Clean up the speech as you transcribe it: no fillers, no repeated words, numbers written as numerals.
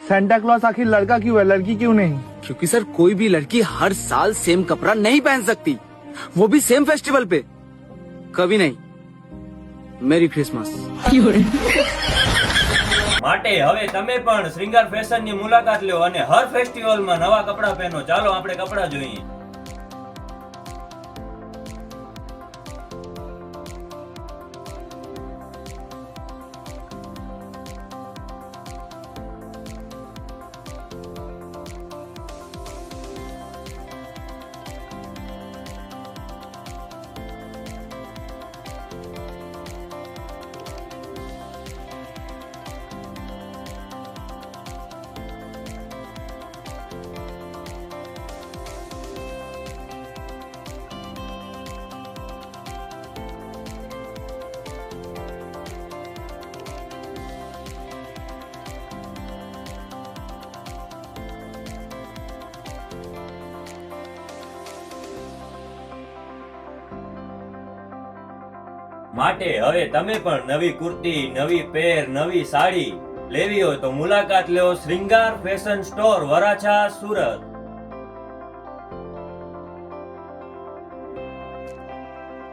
Santa Claus आखिर लड़का क्यों है, लड़की क्यों नहीं? क्योंकि सर कोई भी लड़की हर साल सेम कपड़ा नहीं पहन सकती, वो भी सेम फेस्टिवल पे। कभी नहीं। मेरी क्रिसमस। માટે હવે તમે પણ શ્રીંગાર ફેશનની મુલાકાત લો અને હર ફેસ્ટિવલમાં નવા કપડાં પહેરો. ચાલો આપણે કપડાં જોઈએ. માટે હવે તમે પણ નવી કુર્તી, નવી પેર, નવી સાડી લેવી હોય તો મુલાકાત લો શ્રીંગાર ફેશન સ્ટોર, વરાછા, સુરત.